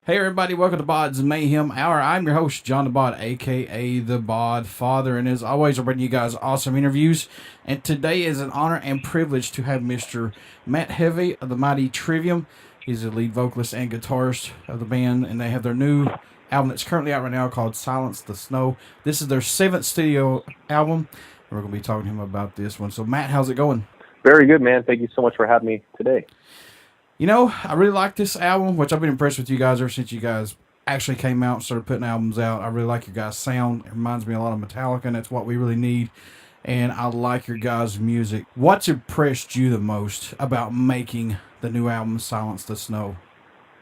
Hey everybody, welcome to BODS Mayhem Hour. I'm your host, John the Bod, aka the Bod Father, and as always, I bring you guys awesome interviews. And today is an honor and privilege to have Mr. Matt Heafy of the mighty Trivium. He's the lead vocalist and guitarist of the band, and they have their new album that's currently out right now called Silence the Snow. This is their 7th studio album, and we're going to be talking to him about this one. So Matt, how's it going? Very good, man. Thank you so much for having me today. You know, I really like this album, which I've been impressed with you guys ever since you guys actually came out and started putting albums out. I really like your guys' sound. It reminds me a lot of Metallica, and that's what we really need. And I like your guys' music. What's impressed you the most about making the new album, Silence the Snow?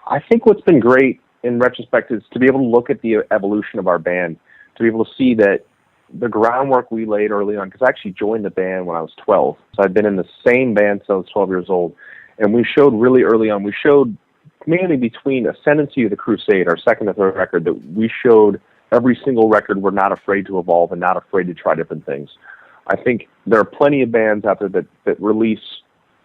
I think what's been great in retrospect is to be able to look at the evolution of our band, to be able to see that the groundwork we laid early on, because I actually joined the band when I was 12. So I've been in the same band since I was 12 years old. And we showed really early on, we showed mainly between Ascendancy of the Crusade, our second and third record, that we showed every single record we're not afraid to evolve and not afraid to try different things. I think there are plenty of bands out there that release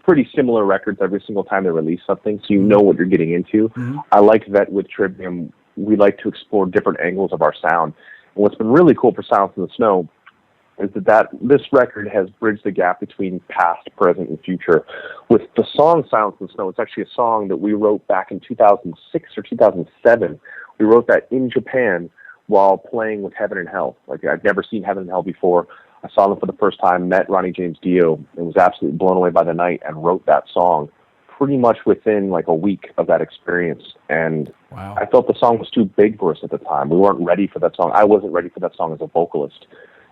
pretty similar records every single time they release something, so you know what you're getting into. Mm-hmm. I like that with Trivium, we like to explore different angles of our sound. And what's been really cool for Silence in the Snow is that this record has bridged the gap between past, present, and future. With the song Silence in the Snow, it's actually a song that we wrote back in 2006 or 2007. We wrote that in Japan while playing with Heaven and Hell. Like, I'd never seen Heaven and Hell before. I saw them for the first time, met Ronnie James Dio, and was absolutely blown away by the night and wrote that song pretty much within like a week of that experience. And wow. I felt the song was too big for us at the time. We weren't ready for that song. I wasn't ready for that song as a vocalist.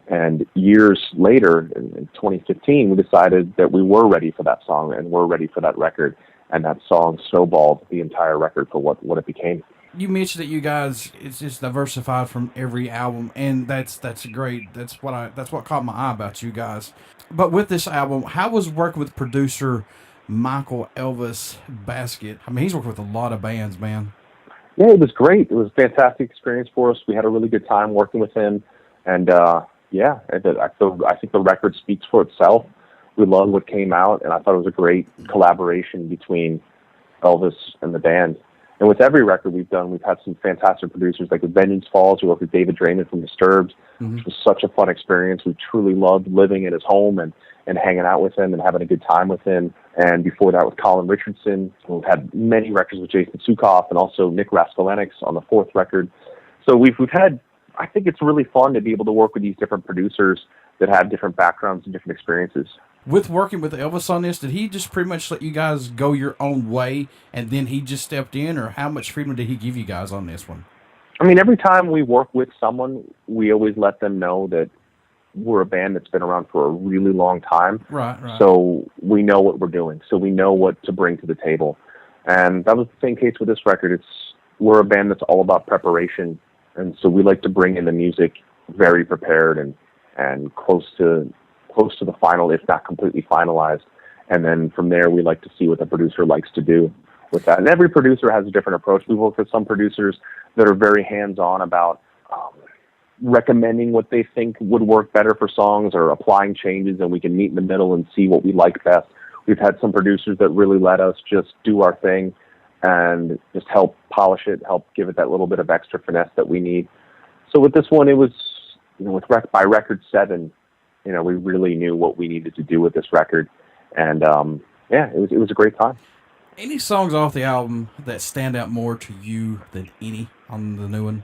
And years later, in 2015, we decided that we were ready for that song and we're ready for that record. And that song snowballed the entire record for what it became. You mentioned that you guys, it's just diversified from every album, and that's great. That's what caught my eye about you guys. But with this album, how was working with producer Michael Elvis Basket? I mean, he's worked with a lot of bands, man. Yeah, it was great. It was a fantastic experience for us. We had a really good time working with him, and yeah, I think the record speaks for itself. We loved what came out, and I thought it was a great collaboration between Elvis and the band. And with every record we've done, we've had some fantastic producers, like with Vengeance Falls. We worked with David Draymond from Disturbed, which was such a fun experience. We truly loved living at his home and hanging out with him and having a good time with him. And before that with Colin Richardson. We've had many records with Jason Sukoff and also Nick Raskolenix on the 4th record. So we've had, I think it's really fun to be able to work with these different producers that have different backgrounds and different experiences. With working with Elvis on this, did he just pretty much let you guys go your own way and then he just stepped in, or how much freedom did he give you guys on this one? I mean, every time we work with someone, we always let them know that we're a band that's been around for a really long time. Right. So we know what we're doing. So we know what to bring to the table. And that was the same case with this record. We're a band that's all about preparation. And so we like to bring in the music very prepared and close to the final, if not completely finalized. And then from there, we like to see what the producer likes to do with that. And every producer has a different approach. We work with some producers that are very hands-on about recommending what they think would work better for songs or applying changes, and we can meet in the middle and see what we like best. We've had some producers that really let us just do our thing and just help polish it, help give it that little bit of extra finesse that we need. So with this one, it was, by record 7, we really knew what we needed to do with this record. And it was a great time. Any songs off the album that stand out more to you than any on the new one?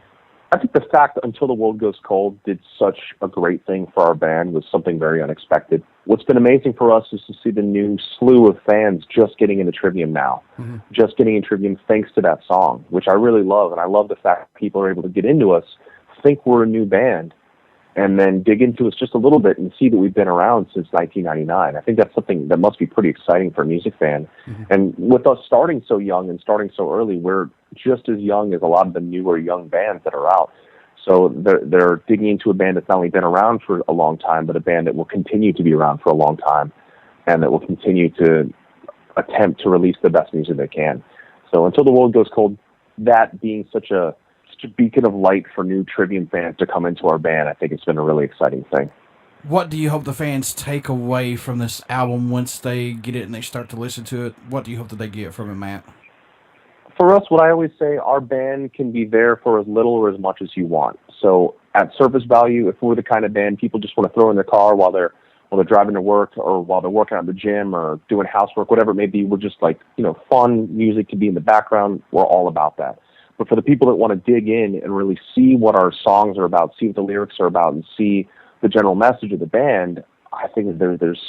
I think the fact that Until the World Goes Cold did such a great thing for our band was something very unexpected. What's been amazing for us is to see the new slew of fans just getting into Trivium now. Mm-hmm. Just getting in Trivium thanks to that song, which I really love. And I love the fact that people are able to get into us, think we're a new band, and then dig into us just a little bit and see that we've been around since 1999. I think that's something that must be pretty exciting for a music fan. Mm-hmm. And with us starting so young and starting so early, we're just as young as a lot of the newer young bands that are out. So they're digging into a band that's not only been around for a long time, but a band that will continue to be around for a long time and that will continue to attempt to release the best music they can. So Until the World Goes Cold, that being such a beacon of light for new Trivium fans to come into our band, I think it's been a really exciting thing. What do you hope the fans take away from this album once they get it and they start to listen to it? What do you hope that they get from it, Matt? For us, what I always say, our band can be there for as little or as much as you want. So at surface value, if we're the kind of band people just want to throw in their car while they're driving to work or while they're working out in the gym or doing housework, whatever it may be, we're just like, fun music to be in the background. We're all about that. But for the people that want to dig in and really see what our songs are about, see what the lyrics are about, and see the general message of the band, I think there's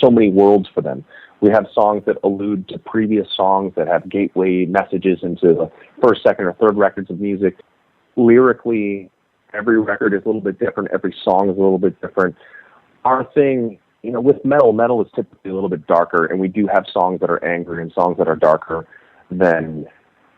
so many worlds for them. We have songs that allude to previous songs that have gateway messages into the first, second, or third records of music. Lyrically, every record is a little bit different. Every song is a little bit different. Our thing, with metal is typically a little bit darker, and we do have songs that are angry and songs that are darker than,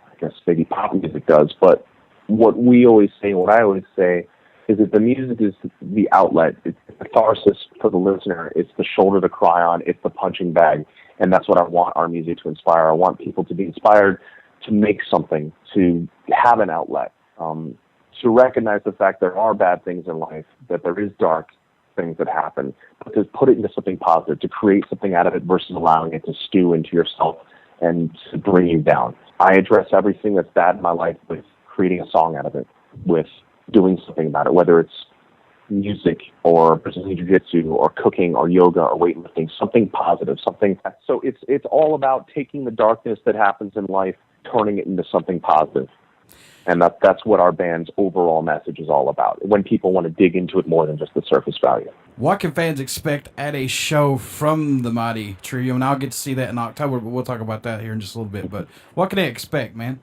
I guess, maybe pop music does. But what I always say, is that the music is the outlet. It's the catharsis for the listener. It's the shoulder to cry on. It's the punching bag. And that's what I want our music to inspire. I want people to be inspired to make something, to have an outlet, to recognize the fact there are bad things in life, that there is dark things that happen, but to put it into something positive, to create something out of it versus allowing it to stew into yourself and to bring you down. I address everything that's bad in my life with creating a song out of it, with doing something about it, whether it's music or Brazilian Jiu-Jitsu or cooking or yoga or weightlifting, something positive, something. So it's all about taking the darkness that happens in life, turning it into something positive. And that's what our band's overall message is all about, when people want to dig into it more than just the surface value. What can fans expect at a show from the mighty Trivium? And I'll get to see that in October, but we'll talk about that here in just a little bit. But what can they expect, man?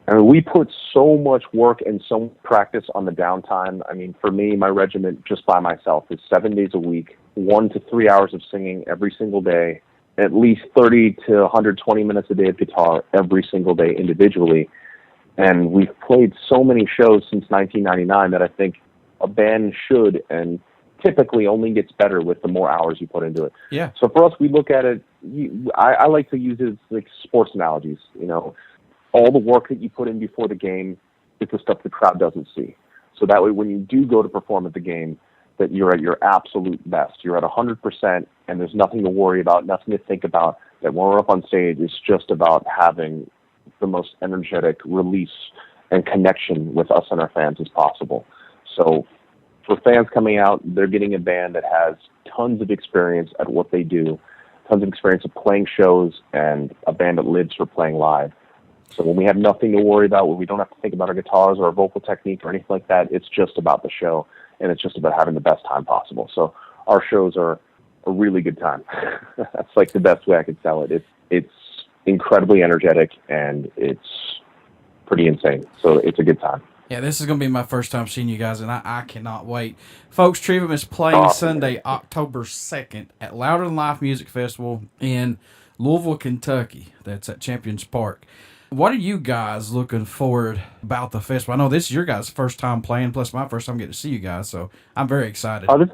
I mean, we put so much work and so much practice on the downtime. I mean, for me, my regiment just by myself is 7 days a week, 1 to 3 hours of singing every single day, at least 30 to 120 minutes a day of guitar every single day individually. And we've played so many shows since 1999 that I think a band should and typically only gets better with the more hours you put into it. Yeah. So for us, we look at it, I like to use it as like sports analogies, all the work that you put in before the game is the stuff the crowd doesn't see. So that way, when you do go to perform at the game, that you're at your absolute best. You're at 100%, and there's nothing to worry about, nothing to think about. That when we're up on stage, it's just about having the most energetic release and connection with us and our fans as possible. So for fans coming out, they're getting a band that has tons of experience at what they do, tons of experience of playing shows, and a band that lives for playing live. So when we have nothing to worry about, when we don't have to think about our guitars or our vocal technique or anything like that, it's just about the show, and it's just about having the best time possible. So our shows are a really good time. That's like the best way I could sell it. It's incredibly energetic, and it's pretty insane. So it's a good time. Yeah, this is going to be my first time seeing you guys, and I cannot wait. Folks, Trivium is playing Sunday, October 2nd at Louder Than Life Music Festival in Louisville, Kentucky. That's at Champions Park. What are you guys looking forward about the festival? I know this is your guys' first time playing, plus my first time getting to see you guys, so I'm very excited. This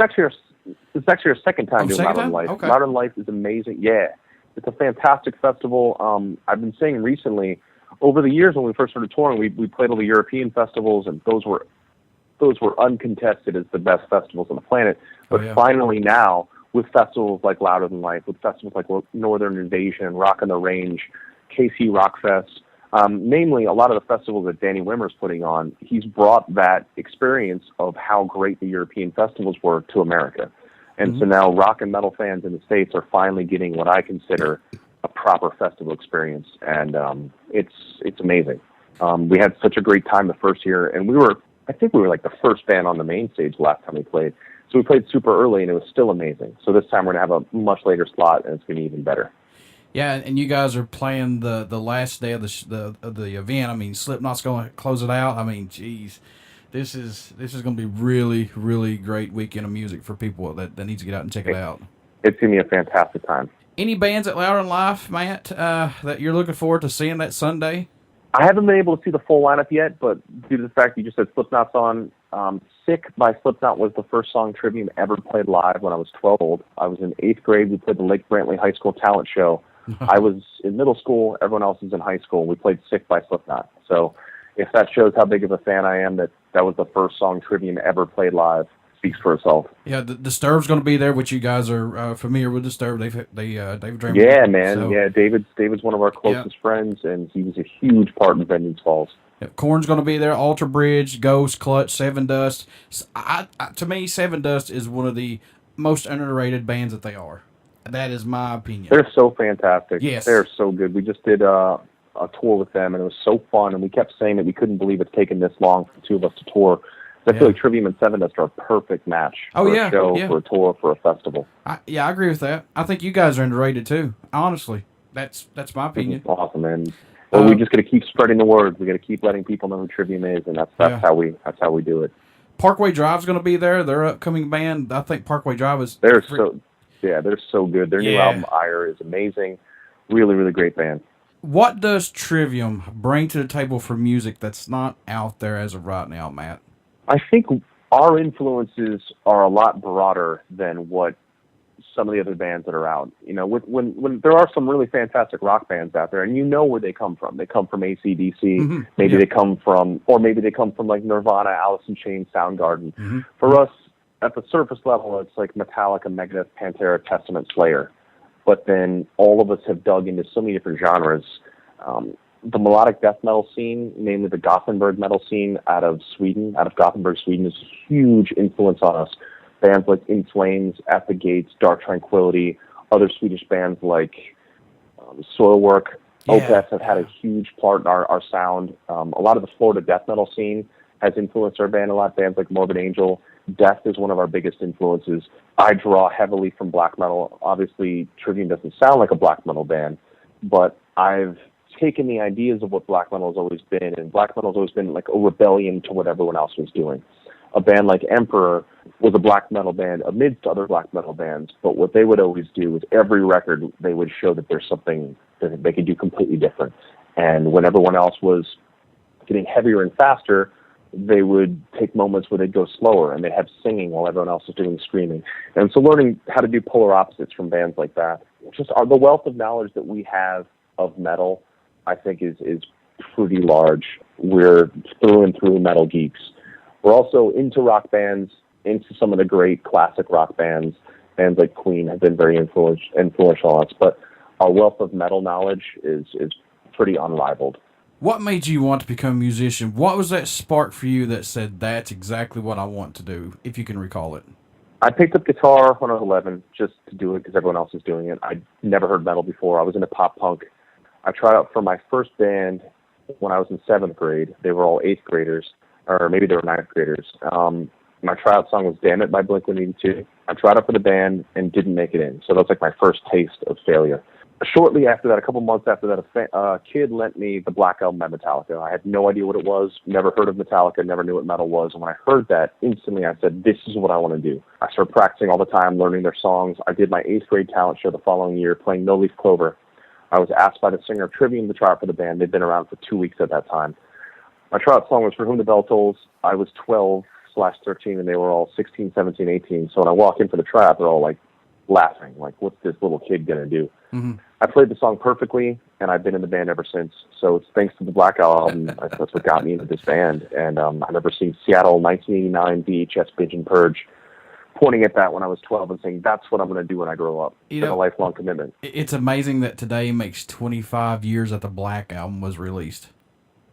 is actually our second time doing Louder Than Life. Okay. Louder Than Life is amazing. Yeah, it's a fantastic festival. I've been saying recently, over the years when we first started touring, we played all the European festivals, and those were uncontested as the best festivals on the planet. But finally now, with festivals like Louder Than Life, with festivals like Northern Invasion, Rock on the Range, KC Rock Fest, namely a lot of the festivals that Danny Wimmer's putting on, he's brought that experience of how great the European festivals were to America. And so now rock and metal fans in the States are finally getting what I consider a proper festival experience, and it's amazing. We had such a great time the first year, and I think we were like the first band on the main stage last time we played. So we played super early, and it was still amazing. So this time we're going to have a much later slot, and it's going to be even better. Yeah, and you guys are playing the last day of the event. I mean, Slipknot's going to close it out. I mean, geez, this is going to be really, really great weekend of music for people that need to get out and check it out. It's going to be a fantastic time. Any bands at Louder Than Life, Matt, that you're looking forward to seeing that Sunday? I haven't been able to see the full lineup yet, but due to the fact you just said Slipknot's on, Sick by Slipknot was the first song Trivium ever played live when I was 12 old. I was in 8th grade. We played the Lake Brantley High School talent show. I was in middle school. Everyone else was in high school. We played Sick by Slipknot. So if that shows how big of a fan I am, that was the first song Trivium ever played live. speaks for itself. Yeah, the Disturbed's going to be there, which you guys are familiar with. Disturbed, David Draymond. Yeah, man. So, yeah, David's one of our closest friends, and he was a huge part in Vengeance Falls. Yeah, Korn's going to be there. Alter Bridge, Ghost, Clutch, Seven Dust. To me, Seven Dust is one of the most underrated bands that they are. That is my opinion. They're so fantastic. Yes, they're so good. We just did a tour with them, and it was so fun. And we kept saying that we couldn't believe it's taken this long for the two of us to tour. I feel like Trivium and Seven Dust are a perfect match for a show, for a tour, for a festival. I agree with that. I think you guys are underrated too. Honestly, that's my opinion. Awesome, man. Well, we just got to keep spreading the word. We got to keep letting people know who Trivium is, and that's how we do it. Parkway Drive's going to be there. Their upcoming band. I think Parkway Drive is. They're so good. Their new album Ire is amazing. Really, really great band. What does Trivium bring to the table for music that's not out there as of right now, Matt? I think our influences are a lot broader than what some of the other bands that are out. You know, when there are some really fantastic rock bands out there, and you know where they come from. They come from AC/DC. Mm-hmm. Maybe they come from like Nirvana, Alice in Chains, Soundgarden. Mm-hmm. For us, at the surface level, it's like Metallica, Megadeth, Pantera, Testament, Slayer. But then all of us have dug into so many different genres. The melodic death metal scene, namely the Gothenburg metal scene out of Gothenburg, Sweden, is a huge influence on us. Bands like In Flames, At the Gates, Dark Tranquillity, other Swedish bands like Soilwork, Opeth have had a huge part in our sound. A lot of the Florida death metal scene has influenced our band a lot. Bands like Morbid Angel, Death is one of our biggest influences. I draw heavily from black metal. Obviously, Trivium doesn't sound like a black metal band, but I've taken the ideas of what black metal has always been, and black metal has always been like a rebellion to what everyone else was doing. A band like Emperor was a black metal band amidst other black metal bands, but what they would always do is every record they would show that there's something that they could do completely different. And when everyone else was getting heavier and faster, they would take moments where they'd go slower, and they'd have singing while everyone else was doing screaming. And so learning how to do polar opposites from bands like that, just the wealth of knowledge that we have of metal, I think is pretty large. We're through and through metal geeks. We're also into rock bands, into some of the great classic rock bands. Bands like Queen have been very influential on us, but our wealth of metal knowledge is pretty unrivaled. What made you want to become a musician? What was that spark for you that said, that's exactly what I want to do, if you can recall it? I picked up guitar when I was 11 just to do it because everyone else was doing it. I'd never heard metal before. I was into pop punk. I tried out for my first band when I was in 7th grade. They were all 8th graders, or maybe they were 9th graders. My tryout song was Damn It by Blink-182. I tried out for the band and didn't make it in. So that was like my first taste of failure. Shortly after that, a couple months after that, a kid lent me the Black Album by Metallica. I had no idea what it was, never heard of Metallica, never knew what metal was. And when I heard that, instantly I said, this is what I want to do. I started practicing all the time, learning their songs. I did my 8th grade talent show the following year, playing No Leaf Clover. I was asked by the singer of Trivium to try out for the band. They'd been around for 2 weeks at that time. My tryout song was For Whom the Bell Tolls. I was 12/13, and they were all 16, 17, 18. So when I walk in for the tryout, they're all like laughing, like, what's this little kid going to do? Mm-hmm. I played the song perfectly, and I've been in the band ever since. So it's thanks to the Black Album. That's what got me into this band. And I remember seeing Seattle 1989 VHS Binge and Purge, pointing at that when I was 12 and saying, that's what I'm going to do when I grow up. It's been a lifelong commitment. It's amazing that today makes 25 years that the Black Album was released.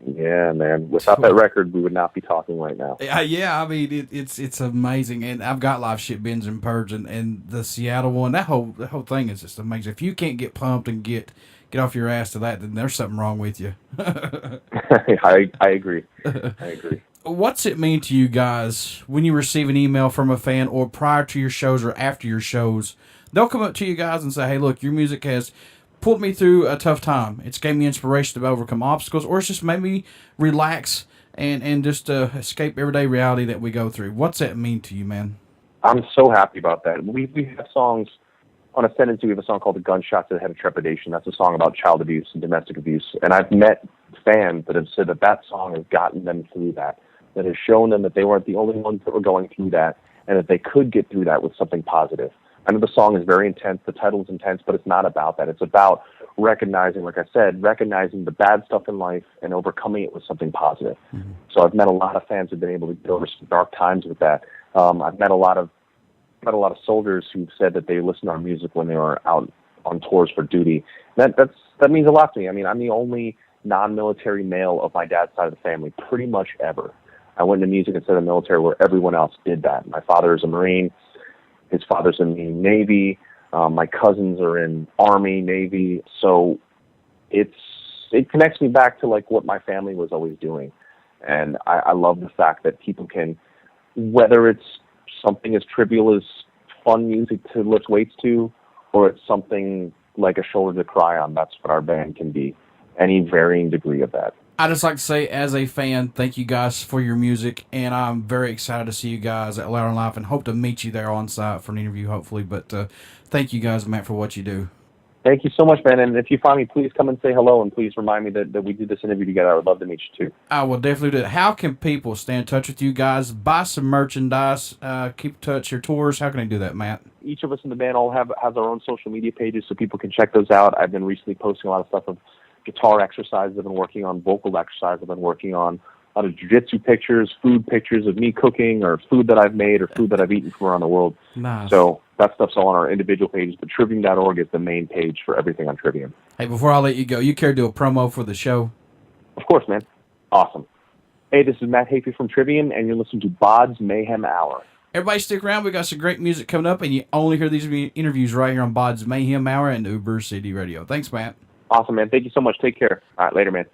Yeah, man. Without that record, we would not be talking right now. Yeah, I mean, it's amazing. And I've got Live Shit Binge and Purge, and the Seattle one, the whole thing is just amazing. If you can't get pumped and get off your ass to that, then there's something wrong with you. I agree. I agree. What's it mean to you guys when you receive an email from a fan, or prior to your shows or after your shows, they'll come up to you guys and say, hey, look, your music has pulled me through a tough time. It's gave me inspiration to overcome obstacles, or it's just made me relax and just escape everyday reality that we go through. What's that mean to you, man? I'm so happy about that. We have songs on Ascendancy. We have a song called The Gunshot to the Head of Trepidation. That's a song about child abuse and domestic abuse. And I've met fans that have said that song has gotten them through that has shown them that they weren't the only ones that were going through that, and that they could get through that with something positive. I know the song is very intense, the title is intense, but it's not about that. It's about recognizing, like I said, recognizing the bad stuff in life and overcoming it with something positive. Mm-hmm. So I've met a lot of fans who've been able to get over some dark times with that. I've met a lot of soldiers who've said that they listened to our music when they were out on tours for duty. That means a lot to me. I mean, I'm the only non-military male of my dad's side of the family, pretty much ever. I went into music instead of the military, where everyone else did that. My father is a Marine. His father's in the Navy. My cousins are in Army, Navy. So it connects me back to like what my family was always doing. And I love the fact that people can, whether it's something as trivial as fun music to lift weights to, or it's something like a shoulder to cry on, that's what our band can be. Any varying degree of that. I just like to say, as a fan, thank you guys for your music, and I'm very excited to see you guys at Loud and Life, and hope to meet you there on site for an interview, hopefully. But thank you guys, Matt, for what you do. Thank you so much, man. And if you find me, please come and say hello, and please remind me that we did this interview together. I would love to meet you, too. I will definitely do that. How can people stay in touch with you guys, buy some merchandise, keep in touch, your tours? How can they do that, Matt? Each of us in the band all has our own social media pages, so people can check those out. I've been recently posting a lot of stuff of guitar exercises I've been working on, vocal exercises I've been working on, a lot of jiu-jitsu pictures, food pictures of me cooking, or food that I've made, or food that I've eaten from around the world. Nice. So that stuff's all on our individual pages, but Trivium.org is the main page for everything on Trivium. Hey, before I let you go, you care to do a promo for the show? Of course, man. Awesome. Hey, this is Matt Heafy from Trivium, and you're listening to BODS Mayhem Hour. Everybody stick around. We got some great music coming up, and you only hear these interviews right here on BODS Mayhem Hour and Uber City Radio. Thanks, Matt. Awesome, man. Thank you so much. Take care. All right, later, man.